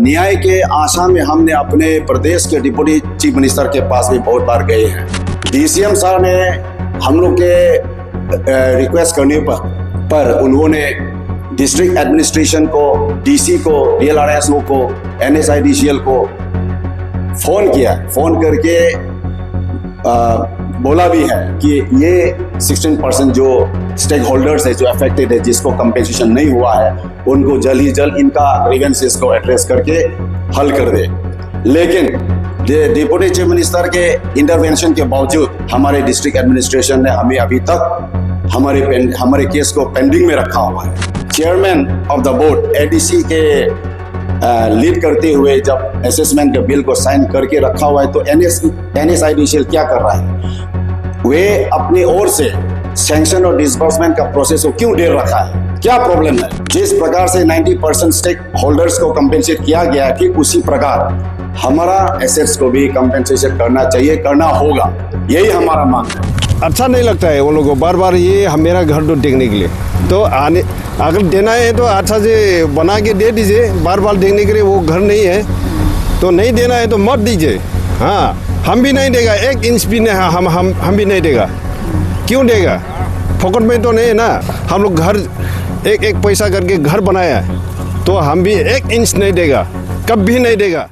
न्याय के आशा में हमने अपने प्रदेश के डिप्टी चीफ मिनिस्टर के पास भी बहुत बार गए हैं। डीसीएम सर ने हम लोग के रिक्वेस्ट करने पर उन्होंने डिस्ट्रिक्ट एडमिनिस्ट्रेशन को, डीसी को, डीएलआरएसओ को, एनएसआईडीसीएल को फोन किया। फोन करके बोला भी है कि ये 16% जो स्टेक होल्डर्स है, जो अफेक्टेड है, जिसको कंपेंसेशन नहीं हुआ है, उनको जल्द ही जल्द इनका ग्रीवेंसेस को एड्रेस करके हल कर दे। लेकिन डिप्टी चीफ मिनिस्टर के इंटरवेंशन के बावजूद हमारे डिस्ट्रिक्ट एडमिनिस्ट्रेशन ने हमें अभी तक हमारे केस को पेंडिंग में रखा हुआ है। Chairman of the board ADC के लीड करते हुए जब असेसमेंट के बिल को साइन करके रखा हुआ है, तो एनएसआईडीसीएल क्या कर रहा है? वे अपनी ओर से सैंक्शन और डिसबर्समेंट का प्रोसेस को क्यों देर रखा है? क्या प्रॉब्लम है? जिस प्रकार से 90% स्टेक होल्डर्स को कंपेंसेट किया गया है, ठीक उसी प्रकार हमारा एसेट्स को भी कंपेंसेशन करना चाहिए, करना होगा। यही हमारा मांग है। अच्छा नहीं लगता है उन लोगों को बार बार ये मेरा घर तो देखने के लिए, तो आने अगर देना है तो अच्छा से बना के दे दीजिए। बार बार देखने के लिए वो घर नहीं है, तो नहीं देना है तो मत दीजिए। हाँ, हम भी नहीं देगा, 1 इंच भी नहीं, हम भी नहीं देगा। क्यों देगा? फोकट में तो नहीं है ना। हम लोग घर एक पैसा करके घर बनाया है, तो हम भी 1 इंच नहीं देगा, कभी नहीं देगा।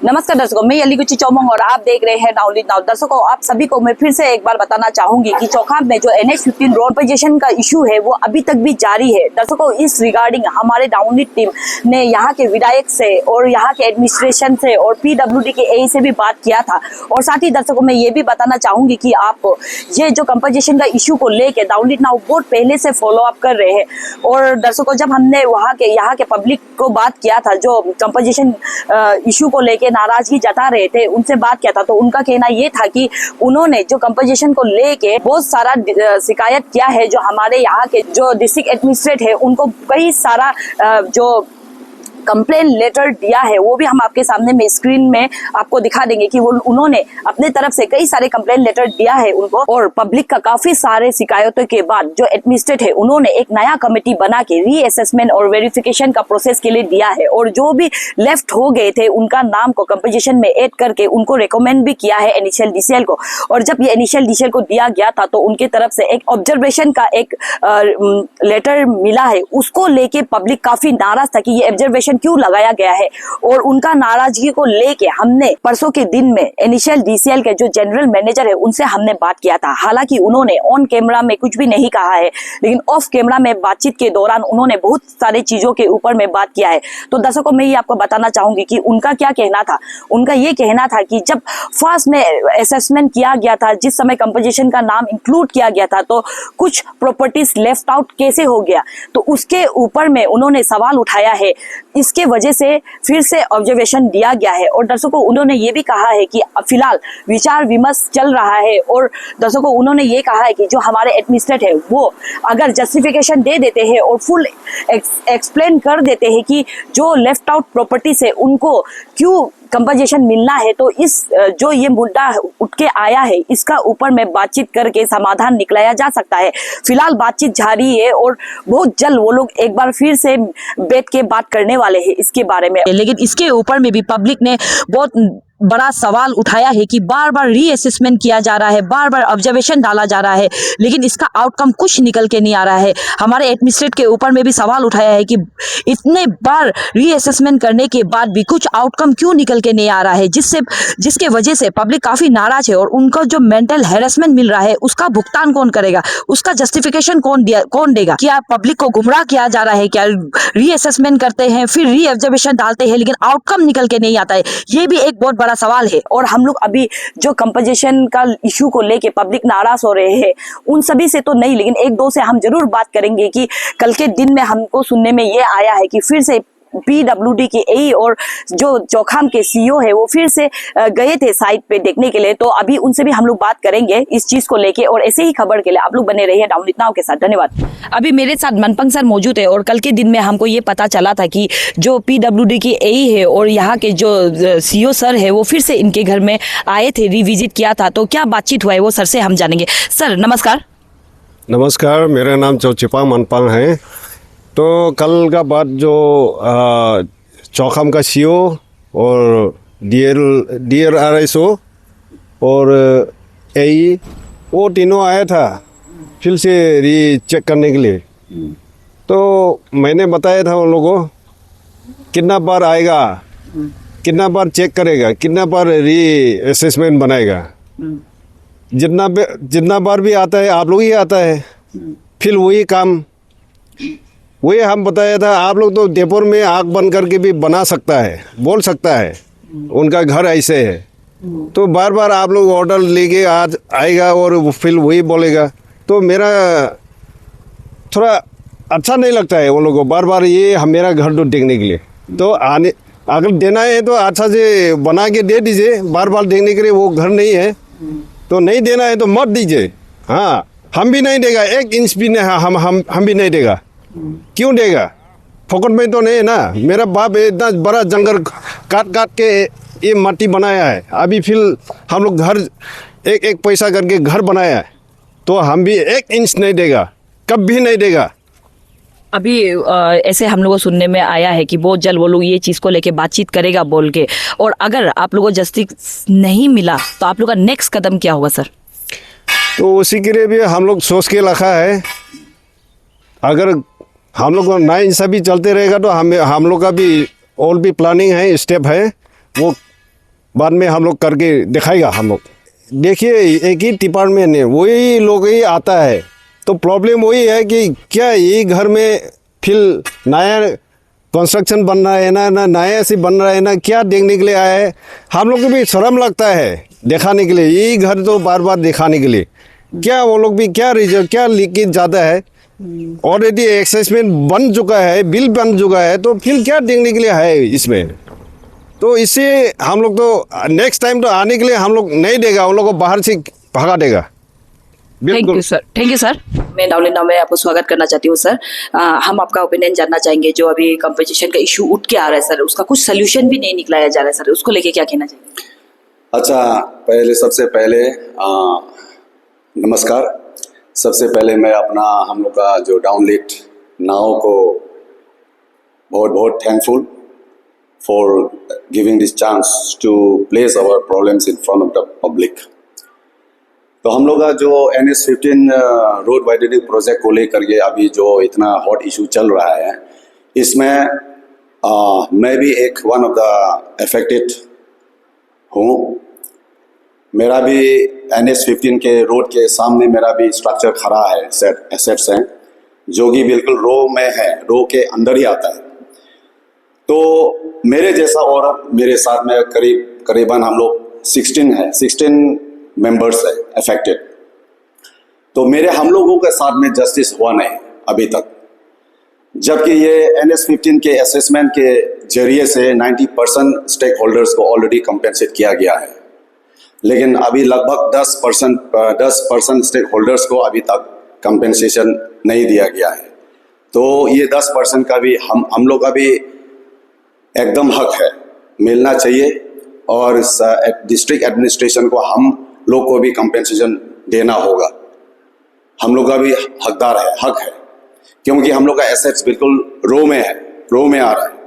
नमस्कार दर्शकों, मैं यलीगुची चौमंग और आप देख रहे हैं नाउलिट नाउ। दर्शकों, आप सभी को मैं फिर से एक बार बताना चाहूंगी कि चौखाम में जो NH-15 रोड पोजीशन का इशू है वो अभी तक भी जारी है। दर्शकों, इस रिगार्डिंग हमारे नाउलिट टीम ने यहाँ के विधायक से और यहाँ के एडमिनिस्ट्रेशन से और PWD के AE से भी बात किया था। और साथ ही दर्शकों, मैं ये भी बताना चाहूंगी कि आप ये जो कंपोजिशन का इशू को लेकर नाउलिट नाउ बहुत पहले से फॉलो अप कर रहे हैं। और दर्शकों, जब हमने यहाँ के पब्लिक को बात किया था, जो कंपोजिशन इशू को लेकर नाराजगी जता रहे थे, उनसे बात किया था, तो उनका कहना ये था कि उन्होंने जो कंपोजिशन को लेके बहुत सारा शिकायत किया है। जो हमारे यहाँ के जो डिस्ट्रिक्ट एडमिनिस्ट्रेट है, उनको कई सारा जो कंप्लेन लेटर दिया है, वो भी हम आपके सामने में स्क्रीन में आपको दिखा देंगे कि वो उन्होंने अपने तरफ से कई सारे कंप्लेन लेटर दिया है उनको। और पब्लिक का काफी सारे शिकायतों के बाद जो एडमिनिस्ट्रेट है, उन्होंने एक नया कमेटी बना के रीअसेसमेंट और वेरिफिकेशन का प्रोसेस के लिए दिया है। और जो भी लेफ्ट हो गए थे, उनका नाम को कंपोजिशन में ऐड करके उनको रिकमेंड भी किया है इनिशियल डीसीएल को। और जब ये इनिशियल डीसीएल को दिया गया था, तो उनके तरफ से एक ऑब्जर्वेशन का एक लेटर मिला है। उसको लेके पब्लिक काफी नाराज था कि ये ऑब्जर्वेशन क्यों लगाया गया है। और उनका नाराजगी को लेके हमने परसों के दिन में इनिशियल डीसीएल के जो जनरल मैनेजर है, उनसे हमने बात किया था। हालांकि उन्होंने ऑन कैमरा में कुछ भी नहीं कहा है, लेकिन ऑफ कैमरा में बातचीत के दौरान उन्होंने बहुत सारी चीजों के ऊपर में बात किया है। तो दर्शकों, मैं ये आपको बताना चाहूंगी कि उनका क्या कहना था। उनका ये कहना था कि जब फर्स्ट में असेसमेंट किया गया था, जिस समय कंपोजिशन का नाम इंक्लूड किया गया था, तो कुछ प्रॉपर्टीज लेफ्ट आउट कैसे हो गया, तो उसके ऊपर में उन्होंने सवाल उठाया है। इसके वजह से फिर से ऑब्जर्वेशन दिया गया है। और दर्शकों, उन्होंने ये भी कहा है कि फिलहाल विचार विमर्श चल रहा है। और दर्शकों, उन्होंने ये कहा है कि जो हमारे एडमिनिस्ट्रेट है, वो अगर जस्टिफिकेशन दे देते हैं और फुल एक्सप्लेन कर देते हैं कि जो लेफ्ट आउट प्रॉपर्टी से उनको क्यों कंपनसेशन मिलना है, तो इस जो ये मुद्दा उठ के आया है, इसका ऊपर में बातचीत करके समाधान निकलाया जा सकता है। फिलहाल बातचीत जारी है और बहुत जल्द वो लोग एक बार फिर से बैठ के बात करने वाले हैं इसके बारे में। लेकिन इसके ऊपर में भी पब्लिक ने बहुत बड़ा सवाल उठाया है कि बार बार रीअसेसमेंट किया जा रहा है, बार बार ऑब्जर्वेशन डाला जा रहा है, लेकिन इसका आउटकम कुछ निकल के नहीं आ रहा है। हमारे एडमिनिस्ट्रेट के ऊपर में भी सवाल उठाया है कि इतने बार रीअसेसमेंट करने के बाद भी कुछ आउटकम क्यों निकल के नहीं आ रहा है, जिसके वजह से पब्लिक काफी नाराज है। और उनको जो मेंटल हैरेसमेंट मिल रहा है, उसका भुगतान कौन करेगा, उसका जस्टिफिकेशन कौन देगा? क्या पब्लिक को गुमराह किया जा रहा है? क्या रीअसेसमेंट करते हैं, फिर रीऑब्जर्वेशन डालते हैं, लेकिन आउटकम निकल के नहीं आता है? ये भी एक बहुत सवाल है। और हम लोग अभी जो कंपोजिशन का इशू को लेके पब्लिक नाराज हो रहे हैं, उन सभी से तो नहीं, लेकिन एक दो से हम जरूर बात करेंगे कि कल के दिन में हमको सुनने में ये आया है कि फिर से PWD के AE और जो चौखाम के CEO है, वो फिर से गए थे साइट पे देखने के लिए। तो अभी उनसे भी हम लोग बात करेंगे इस चीज को लेके। और ऐसे ही खबर के लिए आप लोग बने रहिए नाउलिट नाउ के साथ। धन्यवाद। अभी मेरे साथ मनपंग सर मौजूद है और कल के दिन में हमको ये पता चला था कि जो PWD के AE है और यहाँ के जो CEO सर है, वो फिर से इनके घर में आए थे, रिविजिट किया था। तो क्या बातचीत हुआ है वो सर से हम जानेंगे। सर नमस्कार। नमस्कार, मेरा नाम चौचिपा मनपंग है। तो कल का बाद जो चौखाम का सीओ और DRRSO और AE वो तीनों आया था फिर से चेक करने के लिए। तो मैंने बताया था उन लोगों को कितना बार आएगा, कितना बार चेक करेगा, कितना बार असेसमेंट बनाएगा। जितना बार भी आता है आप लोग ही आता है, फिर वही काम वही हम बताया था। आप लोग तो देपुर में आँख बंद करके भी बना सकता है, बोल सकता है उनका घर ऐसे है, तो बार बार आप लोग ऑर्डर लेके आज आएगा और फिर वही बोलेगा। तो मेरा थोड़ा अच्छा नहीं लगता है उन लोगों को बार बार ये मेरा घर तो देखने के लिए। तो आने अगर देना है तो अच्छा से बना के दे दीजिए। बार बार देखने के लिए वो घर नहीं है तो नहीं देना है तो मत दीजिए। हाँ, हम भी नहीं देगा, 1 इंच भी नहीं, हम भी नहीं देगा। क्यों देगा? फोकट में तो नहीं है ना। मेरा बाप इतना बड़ा जंगल काट काट के ये माटी बनाया है, अभी फिर हम लोग घर एक पैसा करके घर बनाया है, तो हम भी 1 इंच नहीं देगा, कभी नहीं देगा। अभी ऐसे हम लोगों को सुनने में आया है कि बहुत जल्द वो लोग ये चीज़ को लेके बातचीत करेगा बोल के, और अगर आप लोगों को जस्टिस नहीं मिला तो आप लोग का नेक्स्ट कदम क्या होगा सर? तो उसी के लिए भी हम लोग सोच के रखा है। अगर हम लोग को नाइंसाफी चलते रहेगा तो हम लोग का भी और भी प्लानिंग है, स्टेप है, वो बाद में हम लोग करके दिखाएगा। हम लोग देखिए एक ही डिपार्टमेंट है, वही लोग ही आता है, तो प्रॉब्लम वही है कि क्या ये घर में फिर नया कंस्ट्रक्शन बन रहा है ना नया से बन रहा है ना, क्या देखने के लिए आया है। हम लोग को भी शर्म लगता है दिखाने के लिए, यही घर तो बार बार दिखाने के लिए। क्या वो लोग भी क्या रिजल्ट क्या लीकेज ज़्यादा है, ऑलरेडी एक्सेसमेंट बन चुका है, बिल बन चुका है, तो फिर क्या देखने के लिए है इसमें। तो इससे हम लोग तो नेक्स्ट टाइम तो आने के लिए हम लोग नहीं देगा, उन लोग को बाहर से भगा देगा। Thank you sir, thank you sir. मैं नावलिन नाव में आपको स्वागत करना चाहती हूँ सर। हम आपका ओपिनियन जानना चाहेंगे। जो अभी कंपनसेशन का इशू उठ के आ रहा है सर, उसका कुछ सोल्यूशन भी नहीं निकलाया जा रहा है सर, उसको लेके क्या कहना चाहिए? अच्छा, सबसे पहले नमस्कार। सबसे पहले मैं हम लोग का जो डाउनलिफ्ट नाव को बहुत बहुत thankful for giving this chance to place our problems in front of the public. तो हम लोग का जो NH-15 रोड वाइडनिंग प्रोजेक्ट को लेकर के अभी जो इतना हॉट इशू चल रहा है, इसमें मैं भी एक वन ऑफ द अफेक्टेड हूँ। मेरा भी NH-15 के रोड के सामने मेरा भी स्ट्रक्चर खड़ा है, एसेट्स हैं जो कि बिल्कुल रो में है, रो के अंदर ही आता है। तो मेरे जैसा और मेरे साथ में करीबन हम लोग 16 मेंबर्स है अफेक्टेड। तो हम लोगों के साथ में जस्टिस हुआ नहीं अभी तक, जबकि ये NH-15 के असेसमेंट के जरिए से 90% स्टेक होल्डर्स को ऑलरेडी कंपेंसेट किया गया है, लेकिन अभी लगभग 10% स्टेक होल्डर्स को अभी तक कंपेंसेशन नहीं दिया गया है। तो ये 10% का भी हम लोग का भी एकदम हक है, मिलना चाहिए, और डिस्ट्रिक्ट एडमिनिस्ट्रेशन को हम लोग को भी कंपेंसेशन देना होगा। हम लोग का भी हकदार है, हक है, क्योंकि हम लोग का एसेट्स बिल्कुल रो में है, रो में आ रहा है।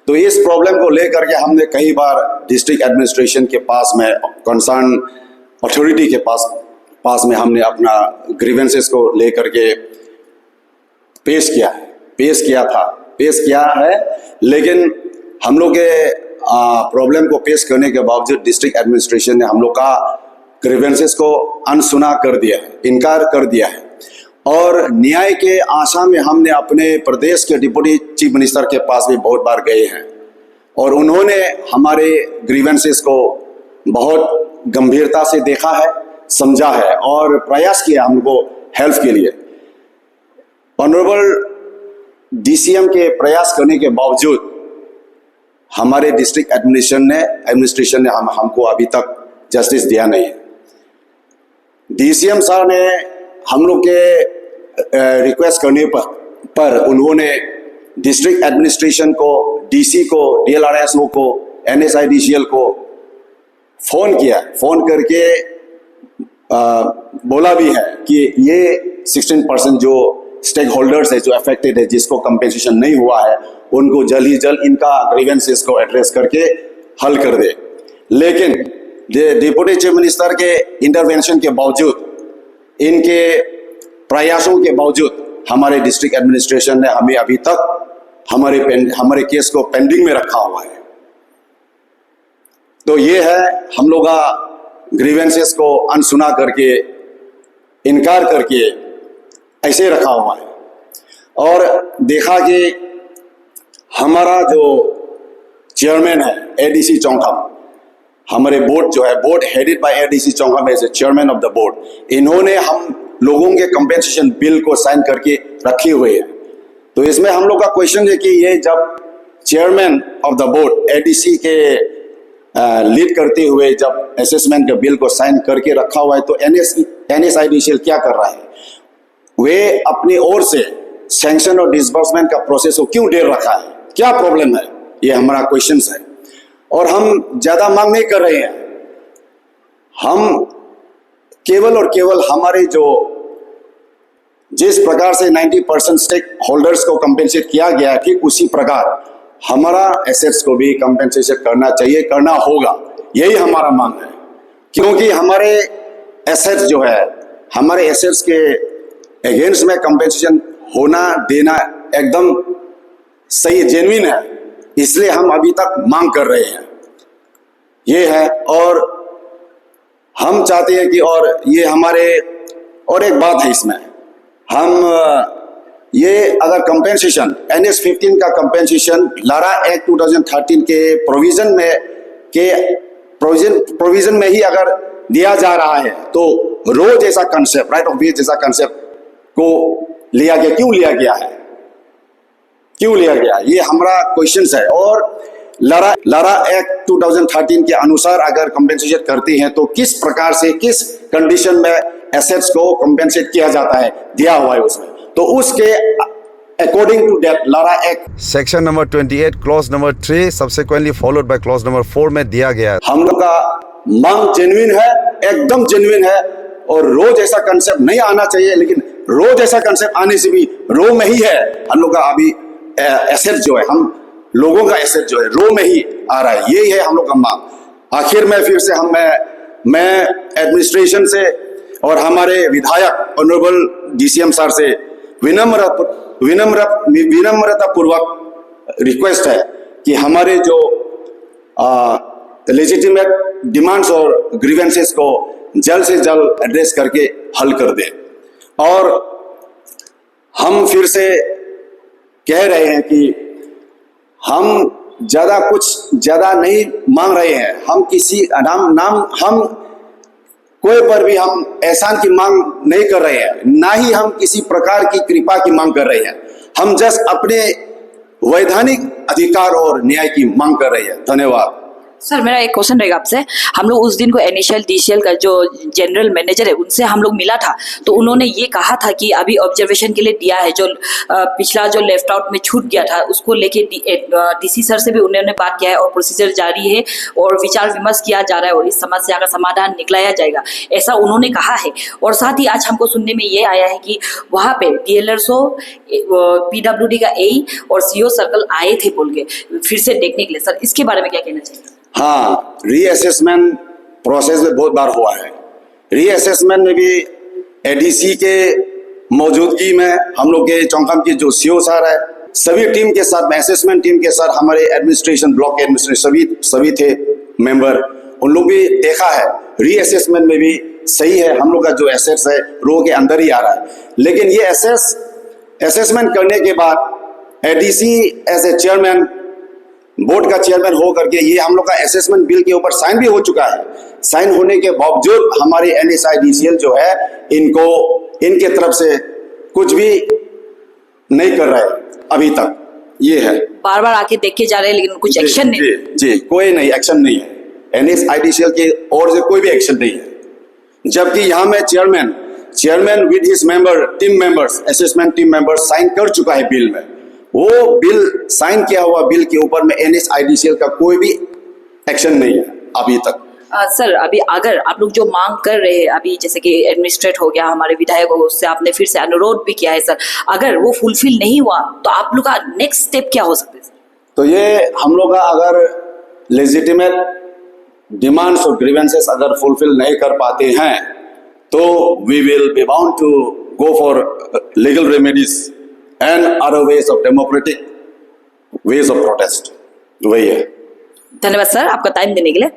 तो इस प्रॉब्लम को लेकर के हमने कई बार डिस्ट्रिक्ट एडमिनिस्ट्रेशन के पास में, कंसर्न अथॉरिटी के पास में हमने अपना ग्रीवेंसेस को लेकर के पेश किया है, लेकिन हम लोग के प्रॉब्लम को पेश करने के बावजूद डिस्ट्रिक्ट एडमिनिस्ट्रेशन ने हम लोग का ग्रीवेंसेस को अनसुना कर दिया है, इनकार कर दिया है। और न्याय के आशा में हमने अपने प्रदेश के डिप्टी चीफ मिनिस्टर के पास भी बहुत बार गए हैं, और उन्होंने हमारे ग्रीवेंसेस को बहुत गंभीरता से देखा है, समझा है और प्रयास किया हमको हेल्प के लिए। ऑनरेबल DCM के प्रयास करने के बावजूद हमारे डिस्ट्रिक्ट एडमिनिस्ट्रेशन ने हमको अभी तक जस्टिस दिया नहीं है। DCM साहब ने हम लोग के रिक्वेस्ट करने पर उन्होंने डिस्ट्रिक्ट एडमिनिस्ट्रेशन को, DC को, DLRSO को, NSIDCL को फ़ोन करके बोला भी है कि ये 16% जो स्टेक होल्डर्स है जो अफेक्टेड है, जिसको कंपेंसेशन नहीं हुआ है, उनको जल्द ही जल्द इनका ग्रीवेंसेस को एड्रेस करके हल कर दे। लेकिन डिप्टी चीफ मिनिस्टर के इंटरवेंशन के बावजूद, इनके प्रयासों के बावजूद हमारे डिस्ट्रिक्ट एडमिनिस्ट्रेशन ने हमें अभी तक हमारे केस को पेंडिंग में रखा हुआ है। तो ये है हम लोग का ग्रीवेंसेस को अनसुना करके, इनकार करके ऐसे रखा हुआ है। और देखा कि हमारा जो चेयरमैन है एडीसी चौंखम, हमारे बोर्ड जो है, board headed by ADC Chaukham as a chairman of the board, इन्होंने हम लोगों के कंपेंसेशन बिल को साइन करके रखे हुए हैं। तो इसमें हम लोग का क्वेश्चन है कि ये जब chairman of the board ADC के लीड करते हुए जब असेसमेंट के बिल को साइन करके रखा हुआ है, तो NSIDCL क्या कर रहा है? वे अपनी ओर से सैंक्शन और डिसबर्समेंट का प्रोसेस को क्यों देर रखा है? क्या प्रॉब्लम है? ये हमारा क्वेश्चन है। और हम ज्यादा मांग नहीं कर रहे हैं, हम केवल और केवल हमारे जो जिस प्रकार से 90% स्टेक होल्डर्स को कंपेंसेट किया गया है, ठीक उसी प्रकार हमारा एसेट्स को भी कंपेंसेशन करना चाहिए, करना होगा। यही हमारा मांग है, क्योंकि हमारे एसेट्स जो है, हमारे एसेट्स के अगेंस्ट में कंपेंसेशन होना देना एकदम सही, जेन्युइन है, इसलिए हम अभी तक मांग कर रहे हैं। ये है। और हम चाहते हैं कि, और ये हमारे, और एक बात है इसमें, हम ये अगर कंपेंसेशन NS-15 का कंपेंसेशन लारा एक्ट 2013 के प्रोविजन में ही अगर दिया जा रहा है, तो रो जैसा कंसेप्ट, राइट ऑफ वे जैसा कंसेप्ट को लिया गया, क्यों लिया गया है? क्यों लिया गया? ये हमारा क्वेश्चन है। और लारा एक्ट 2013 के अनुसार अगर कंपेंसेशन करते हैं तो किस प्रकार से, किस कंडीशन में एसेट्स को कंपेंसेट किया जाता है, दिया हुआ है उसमें। तो उसके according to that LARA act section number 28 clause number 3 subsequently followed by clause number 4 में दिया गया है। हम लोग का मांग जेन्युइन है, एकदम जेन्युइन है। और रो जैसा कंसेप्ट नहीं आना चाहिए, लेकिन रो जैसा कंसेप्ट आने से भी रो में ही है हम लोग का अभी एसेट जो है, हम लोगों का एसेट जो है रो में ही आ रहा है। यही है हम लोग का मांग। आखिर में फिर से मैं एडमिनिस्ट्रेशन से और हमारे विधायक ऑनरेबल DCM सर से विनम्रता पूर्वक रिक्वेस्ट है कि हमारे जो लेजिटिमेट डिमांड्स और ग्रीवेंसेस को जल्द से जल्द एड्रेस करके हल कर दे। और हम फिर से कह रहे हैं कि हम ज्यादा नहीं मांग रहे हैं। हम किसी हम कोई पर भी हम एहसान की मांग नहीं कर रहे हैं, ना ही हम किसी प्रकार की कृपा की मांग कर रहे हैं। हम जस्ट अपने वैधानिक अधिकार और न्याय की मांग कर रहे हैं। धन्यवाद। सर, मेरा एक क्वेश्चन रहेगा आपसे। हम लोग उस दिन को NSIDCL का जो जनरल मैनेजर है उनसे हम लोग मिला था, तो उन्होंने ये कहा था कि अभी ऑब्जर्वेशन के लिए दिया है, जो पिछला जो लेफ्ट आउट में छूट गया था उसको लेके DC सर से भी उन्होंने बात किया है और प्रोसीजर जारी है और विचार विमर्श किया जा रहा है और इस समस्या का समाधान निकलाया जाएगा, ऐसा उन्होंने कहा है। और साथ ही आज हमको सुनने में ये आया है कि वहाँ पे DLRO, PWD का AE और CO सर्कल आए थे बोल के फिर से देखने के लिए। सर, इसके बारे में क्या कहना चाहिए? हाँ, रीअसेसमेंट प्रोसेस में बहुत बार हुआ है। रीअसेसमेंट में भी ADC के मौजूदगी में हम लोग के चौंखम के जो CO सर है, सभी टीम के साथ, असेसमेंट टीम के साथ हमारे एडमिनिस्ट्रेशन, ब्लॉक एडमिनिस्ट्रेशन सभी थे मेंबर, उन लोग भी देखा है। रीअसेसमेंट में भी सही है, हम लोग का जो एसेट्स है रो के अंदर ही आ रहा है। लेकिन ये असेसमेंट करने के बाद ADC as a chairman, board का चेयरमैन हो करके ये हम लोग का असेसमेंट बिल के ऊपर साइन भी हो चुका है। साइन होने के बावजूद हमारे NSIDCL जो है इनके तरफ से कुछ भी नहीं कर रहा है अभी तक। ये है, बार बार आके देख के जा रहे हैं लेकिन कुछ एक्शन नहीं। जी, कोई नहीं एक्शन नहीं है। NSIDCL की ओर से कोई भी एक्शन नहीं है। जबकि यहाँ में chairman with his member, team members, assessment team members sign कर चुका है बिल में। वो बिल साइन किया हुआ बिल के ऊपर में NSIDCL का कोई भी एक्शन नहीं है अभी तक। सर अभी अगर आप लोग जो मांग कर रहे हैं अभी जैसे कि एडमिनिस्ट्रेट हो गया हमारे विधायकों उससे आपने फिर से अनुरोध भी किया है सर, अगर वो फुलफिल नहीं हुआ तो आप लोग का नेक्स्ट स्टेप क्या हो सकता है सर? तो ये हम लोग का अगर लेजिटिमेट डिमांड्स और ग्रीवेंसेस अगर फुलफिल नहीं कर पाते हैं तो we will be bound to go for legal remedies and other ways of democratic ways of protest. वही है। धन्यवाद सर आपका टाइम देने के लिए।